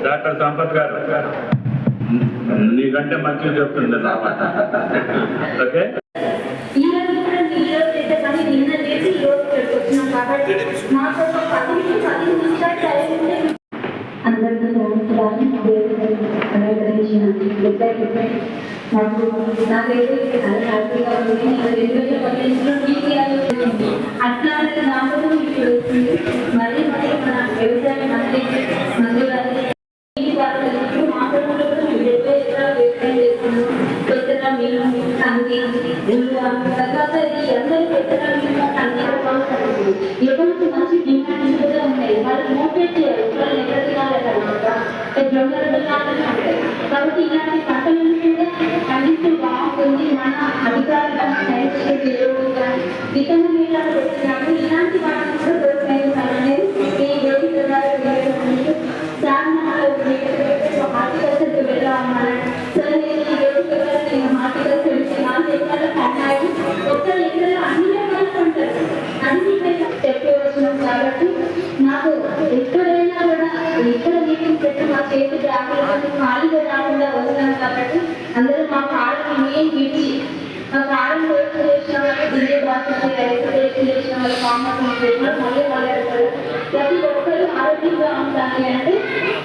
Doctor Sampath గారు నీకంటే మంచిగా చెప్తుంది ఓకే. అందరికీ నాకైతే హ్యాపీగా ఉంది. అట్లా నాకు మళ్ళీ మళ్ళీ మన వ్యవసాయ మంత్రి మంత్రి గారి తర్వాత ఈ అందరూ ఎవరికి మంచి డిమాండ్స్ కూడా ఉన్నాయి. వాళ్ళకి మోటివేట్ చేయాలి. కాబట్టి ఇలాంటి పంటలను కూడా పండిస్తూ బాగుంటుంది. మన అధికారులు విత్తన మేళాలు పెట్టినప్పుడు ఇలాంటి వాటిని కూడా ప్రోత్సహించాలనేది ఈ వేదిక హార్టికల్చర్కి వెళ్ళామన్నారు. సరే నేను ఈ వేదిక నేను హార్టికల్చర్ నాలుగు ఎకరాల కన్నాయి ఒక్క ఎకరాలు అన్ని రకాలు ఉంటారు. అన్ని చెప్పే వచ్చినాం కాబట్టి నాకు ఎక్కడైనా కూడా ఎక్కడ మీటింగ్ పెట్టి మా చేతి రాకుండా ఖాళీగా రాకుండా వస్తున్నాను. కాబట్టి అందరూ మా కాళ్ళని మెయిన్ విడిచి మా కాళ్ళని వేస్ట్ చేసిన వాళ్ళు డిజే బాధ్యత రైతు వేస్ట్ చేసిన వాళ్ళు కామర్స్ మళ్ళీ మొదలెడతారు. ప్రతి ఒక్కరు ఆరోగ్యంగా ఉండాలి అంటే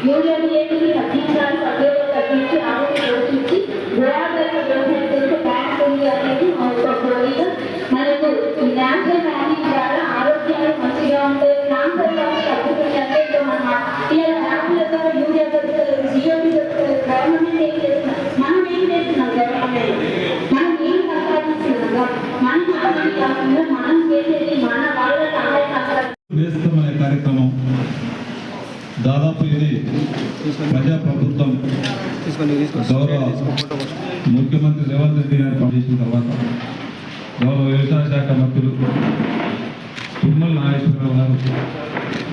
యూరియా డిఏటిని తగ్గించాలి. పల్లెలో తగ్గించి ఆరోగ్యం పోషించి గురాబైన వ్యవసాయం చేస్తే బ్యాంక్ ఉంది అనేది మా యొక్క కోరిక. మనకు ఈ న్యాచురల్ మ్యానింగ్ ద్వారా ఆరోగ్యాలు మంచిగా ఉంటాయి. క్యాన్సర్ తగ్గుతుంది. అంటే ఇంకా మన ఇలా యాప్ల ద్వారా యూరియా దొరుకుతుంది, జియోపి దొరుకుతుంది. గవర్నమెంట్ ఏం చేస్తున్నారు? మనం ఏం చేస్తున్నాం? గవర్నమెంట్ మనం ఏం సంపాదిస్తున్నాం? మనం ఆరోగ్యం కాకుండా మనం చేసేది మన వాళ్ళ సహాయ అనే కార్యక్రమం దాదాపు ఇది ప్రజాప్రభుత్వం గౌరవ ముఖ్యమంత్రి రేవంత్ రెడ్డి గారు పనిచేసిన తర్వాత గౌరవ వ్యవసాయ శాఖ మంత్రులు తుమ్మల నాగేశ్వరరావు గారు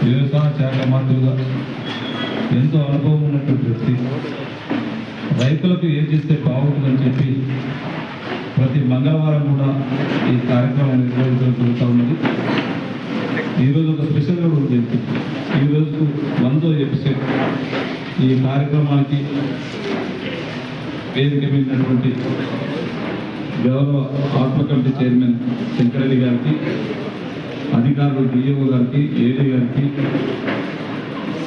వ్యవసాయ శాఖ మంత్రులుగా ఎంతో అనుభవం ఉన్నటువంటి వ్యక్తి రైతులకు ఏం చేస్తే బాగుంటుందని చెప్పి ప్రతి మంగళవారం కూడా ఈ కార్యక్రమం నిర్వహించడం జరుగుతూ ఉన్నది. ఈరోజు ఒక స్పెషల్గా కూడా ఉంది. ఈరోజు 100వ ఎపిసోడ్. ఈ కార్యక్రమానికి వేదిక మీదటువంటి గౌరవ ఆత్మ కమిటీ చైర్మన్ శంకరెడ్డి గారికి, అధికారులు డిఓ గారికి, ఏడీ గారికి,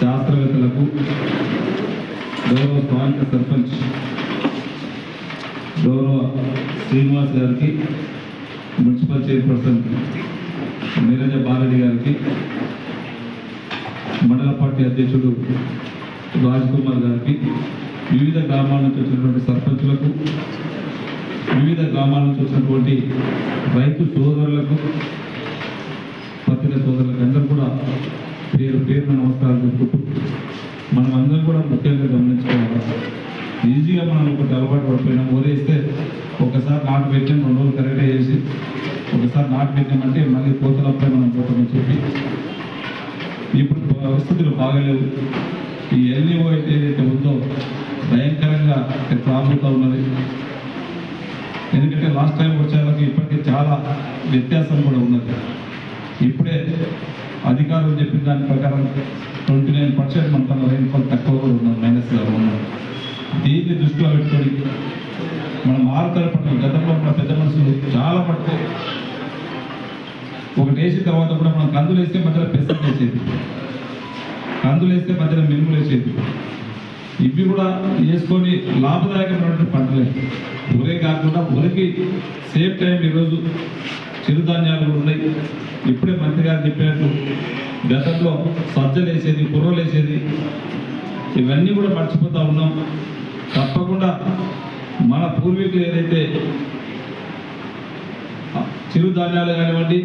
శాస్త్రవేత్తలకు, గౌరవ స్థానిక సర్పంచ్ గౌరవ శ్రీనివాస్ గారికి, మున్సిపల్ చైర్పర్సన్ నీరజ బాలరెడ్డి గారికి, మండల పార్టీ అధ్యక్షుడు రాజ్ కుమార్ గారికి, వివిధ గ్రామాల నుంచి వచ్చినటువంటి సర్పంచులకు, వివిధ గ్రామాల నుంచి వచ్చినటువంటి రైతు సోదరులకు, పత్రిక సోదరులకు అందరూ కూడా పేరు పేరున నమస్కారం చెప్పుకుంటూ మనం అందరం కూడా ముఖ్యంగా గమనించుకోవాలి. ఈజీగా మనం ఒకటి అలవాటు పడిపోయినాం. ఊరేస్తే ఒకసారి నాటు పెట్టాం, 2 రోజులు కరెక్ట్గా చేసి ఒకసారి నాటు పెట్టామంటే మళ్ళీ కోతలపై మనం పోతామని చెప్పి ఇప్పుడు పరిస్థితులు బాగలేవు. ఈ ఎల్నిఓ అయితే ఏదైతే ఉందో భయంకరంగా ప్రాముఖ్యత ఉన్నది. ఎందుకంటే లాస్ట్ టైం వచ్చేవాళ్ళకి ఇప్పటికీ చాలా వ్యత్యాసం కూడా ఉన్నది. ఇప్పుడే అధికారులు చెప్పిన దాని ప్రకారం 29% మన రైన్ఫాల్ తక్కువ కూడా ఉన్నది, మైనస్గా ఉన్నది. దీన్ని దృష్టిలో పెట్టుకొని మనం ఆరుతల పంటలు గతంలో మన పెద్ద మనుషులు చాలా పట్టు ఒకటి వేసిన తర్వాత కూడా మనం కందులు వేస్తే మధ్యలో పెసలు వేసేది, కందులు వేస్తే మధ్యలో మినుములు వేసేది. ఇవి కూడా వేసుకొని లాభదాయకమైనటువంటి పంటలే. ఊరే కాకుండా ఊరికి సేమ్ టైం ఈరోజు చిరుధాన్యాలు కూడా ఉన్నాయి. ఇప్పుడే మంత్రి గారు చెప్పినట్టు గతంలో సజ్జలు వేసేది, కుర్రలు వేసేది, ఇవన్నీ కూడా మర్చిపోతూ ఉన్నాం. తప్పకుండా మన పూర్వీకులు ఏదైతే చిరుధాన్యాలు కానివ్వండి,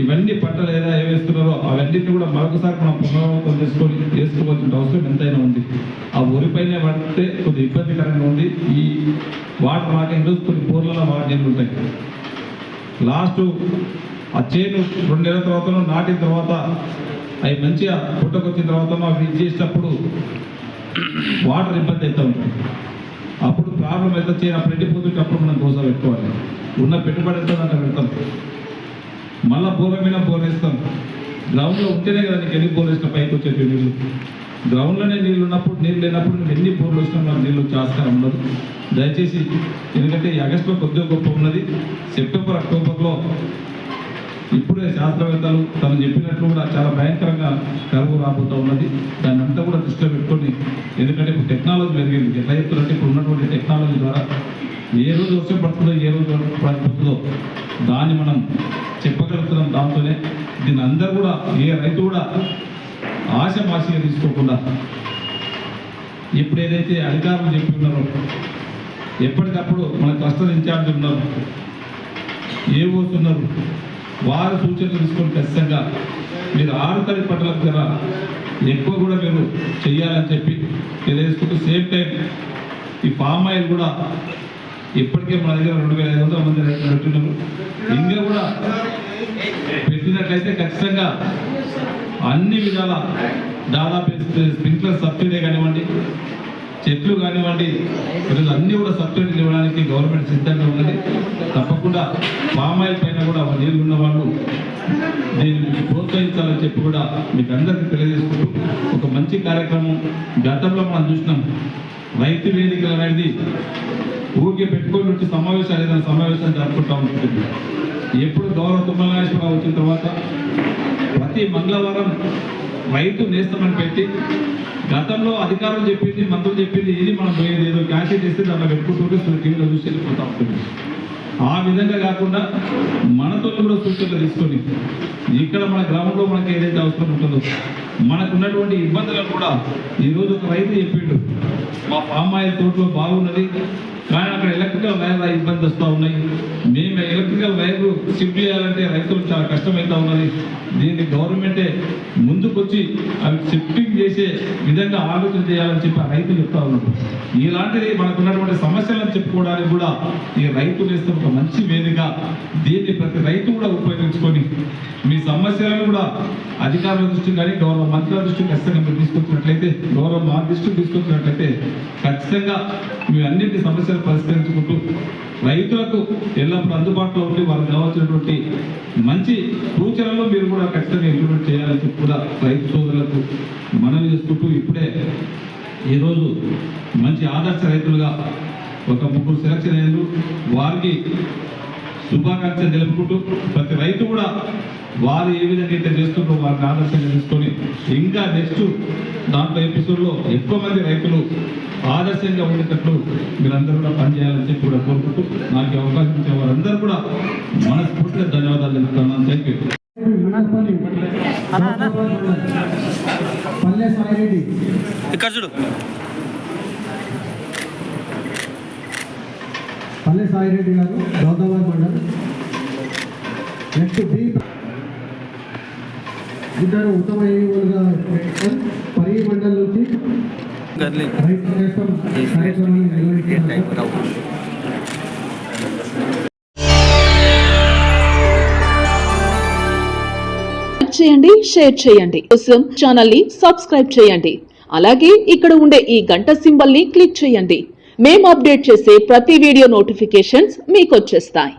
ఇవన్నీ పంటలు ఏదైనా వేస్తున్నారో అవన్నింటినీ కూడా మరొకసారి మనం పునరావృతం వేసుకోవాల్సిన అవసరం ఎంతైనా ఉంది. ఆ ఊరిపైనే పడితే కొద్ది ఇబ్బందికరంగా ఉంది. ఈ వాటర్ రాక ఈరోజు కొన్ని బోర్లలో వాటర్ నీళ్ళు ఉంటాయి. లాస్ట్ ఆ చేను 2 నెలల తర్వాతనో నాటిన తర్వాత అవి మంచిగా పుట్టకొచ్చిన తర్వాత అవి చేసినప్పుడు వాటర్ ఇబ్బంది అవుతూ ఉంటుంది. అప్పుడు ప్రాబ్లం ఎంత చేయాలి, అప్పుడు ఎండిపోతుంటే అప్పుడు మనం దోశ పెట్టుకోవాలి. ఉన్న పెట్టుబడి ఎంత అంటే పెడతాం, మళ్ళీ బోర్ మీద బోర్ వేస్తాం. గ్రౌండ్లో ఉంటేనే కదా నీకు ఎన్ని బోర్లు వేసిన పైకి వచ్చేటి నీళ్ళు. గ్రౌండ్లోనే నీళ్ళు ఉన్నప్పుడు, నీళ్ళు లేనప్పుడు నువ్వు ఎన్ని బోర్లు వచ్చినా నాకు నీళ్ళు వచ్చే ఆస్కారం ఉండదు. దయచేసి, ఎందుకంటే ఈ ఆగస్టులో కొద్దిగా గొప్ప ఉన్నది, సెప్టెంబర్ అక్టోబర్లో ఇప్పుడే శాస్త్రవేత్తలు తను చెప్పినట్లు కూడా చాలా భయంకరంగా కరువు రాబోతూ ఉన్నది. దాన్ని అంతా కూడా దృష్టిలో పెట్టుకొని, ఎందుకంటే ఇప్పుడు టెక్నాలజీ పెరిగింది. ఎట్లా చెప్తున్నట్టు ఇప్పుడు ఉన్నటువంటి టెక్నాలజీ ద్వారా ఏ రోజు వర్షం పడుతుందో, ఏ రోజు పడుతుందో దాన్ని మనం చెప్పగలుగుతున్నాం. దాంతోనే దీన్ని అందరూ కూడా, ఏ రైతు కూడా ఆశమాసిగా తీసుకోకుండా ఇప్పుడు ఏదైతే అధికారులు చెప్పి ఉన్నారో ఎప్పటికప్పుడు మన కస్టమర్ ఇన్ఛార్జ్ ఉన్నారు, ఏ పోతున్నారు, వారు సూచనలు తీసుకొని ఖచ్చితంగా మీరు 6 తడి పంటల ధర ఎక్కువ కూడా మీరు చెయ్యాలని చెప్పి తెలియజేసుకుంటూ, సేమ్ టైం ఈ పామ్ ఆయిల్ కూడా ఇప్పటికే మన దగ్గర 2500 మంది రైతులు పెట్టున్నారు. ఇంకా కూడా పెట్టినట్లయితే ఖచ్చితంగా అన్ని విధాల దాదాపు స్ప్రింక్లర్ సబ్సిడీ కానివ్వండి, చెట్లు కానివ్వండి, ఈరోజు అన్నీ కూడా సబ్సిడీలు ఇవ్వడానికి గవర్నమెంట్ సిద్ధంగా ఉన్నది. తప్పకుండా పామ్ ఆయిల్ పైన కూడా నీళ్ళు ఉన్న వాళ్ళు దీన్ని ప్రోత్సహించాలని చెప్పి కూడా మీకు అందరికీ తెలియజేసుకుంటూ, ఒక మంచి కార్యక్రమం గతంలో మనం చూసినాం. రైతు వేదికలు అనేది ఊరికే పెట్టుకొని వచ్చి సమావేశాలు, ఏదైనా సమావేశం జరుపుకుంటా ఉంటుంది. ఎప్పుడు గౌరవ తుమ్మల నాగేశ్వరరావు వచ్చిన తర్వాత ప్రతి మంగళవారం రైతు నేస్తమని పెట్టి, గతంలో అధికారులు చెప్పింది, మంత్రులు చెప్పింది ఇది మనం ఏదో క్యాష్ చేస్తే దాంట్లో పెట్టుకుంటూ టీవీలో చూసి వెళ్ళిపోతూ ఉంటుంది. ఆ విధంగా కాకుండా మనతో కూడా సూచనలు తీసుకొని ఇక్కడ మన గ్రామంలో మనకి ఏదైతే అవసరం ఉంటుందో, మనకున్నటువంటి ఇబ్బందులను కూడా ఈరోజు ఒక రైతు చెప్పిండు, మా పామ్ ఆయిల్ తోటలో బాగున్నది కానీ అక్కడ ఎలక్ట్రికల్ వైర్ ఇబ్బంది వస్తూ ఉన్నాయి, మేము ఎలక్ట్రికల్ వైర్ షిఫ్ట్ చేయాలంటే రైతులకు చాలా కష్టమవుతూ ఉన్నది, దీన్ని గవర్నమెంటే ముందుకొచ్చి అవి షిఫ్టింగ్ చేసే విధంగా ఆలోచన చేయాలని చెప్పి ఆ రైతులు చెప్తా ఉన్నారు. ఇలాంటిది మనకున్నటువంటి సమస్యలను చెప్పుకోవడానికి కూడా ఈ రైతులు వేస్తే ఒక మంచి వేదిక. దీన్ని ప్రతి రైతు కూడా ఉపయోగించుకొని మీ సమస్యలను కూడా అధికారుల దృష్టికి కానీ గౌరవ మంత్రుల దృష్టికి ఖచ్చితంగా మీరు తీసుకొచ్చినట్లయితే, గౌరవ మా దృష్టికి తీసుకొచ్చినట్లయితే ఖచ్చితంగా మీ అన్నింటి సమస్యలు పరిష్కరించుకుంటూ రైతులకు ఎల్లప్పుడూ అందుబాటులో ఉండి వాళ్ళకి కావాల్సినటువంటి మంచి సూచనలు మీరు కూడా ఖచ్చితంగా ఇంప్లిమెంట్ చేయాలని చెప్పి కూడా రైతు సోదరులకు మనవి చేసుకుంటూ, ఇప్పుడే ఈరోజు మంచి ఆదర్శ రైతులుగా ఒక 3 సెలక్షన్ అయ్యారు. వారికి శుభాకాంక్షలు తెలుపుకుంటూ ప్రతి రైతు కూడా వారు ఏ విధంగా అయితే చేస్తుందో వారిని ఆదర్శంగా తీసుకొని ఇంకా నెక్స్ట్ దాంట్లో ఎపిసోడ్లో ఎక్కువ మంది రైతులు ఆదర్శంగా ఉండేటట్లు మీరందరూ కూడా పనిచేయాలని చెప్పి కూడా కోరుకుంటూ, నాకు అవకాశం ఇచ్చే వారందరూ కూడా మనస్ఫూర్తిగా ధన్యవాదాలు తెలుపుతున్నాను. Thank you. పల్లె సాయిరెడ్డి ఇక్కడ చూడు. పల్లె సాయిరెడ్డి గారు గౌదాబాద్ మండలం. నెక్స్ట్ బి ఇద్దరు ఉత్తమ ఏఈఓలుగా పరి మండలం నుంచి రైతు నేస్తం కార్యక్రమాన్ని నిర్వహిస్తున్నారు. చేయండి, షేర్ చేయండి. కోసం ఛానల్ ని సబ్స్క్రైబ్ చేయండి. అలాగే ఇక్కడ ఉండే ఈ గంట సింబల్ ని క్లిక్ చేయండి. మేము అప్డేట్ చేసే ప్రతి వీడియో నోటిఫికేషన్స్ మీకు వచ్చేస్తాయి.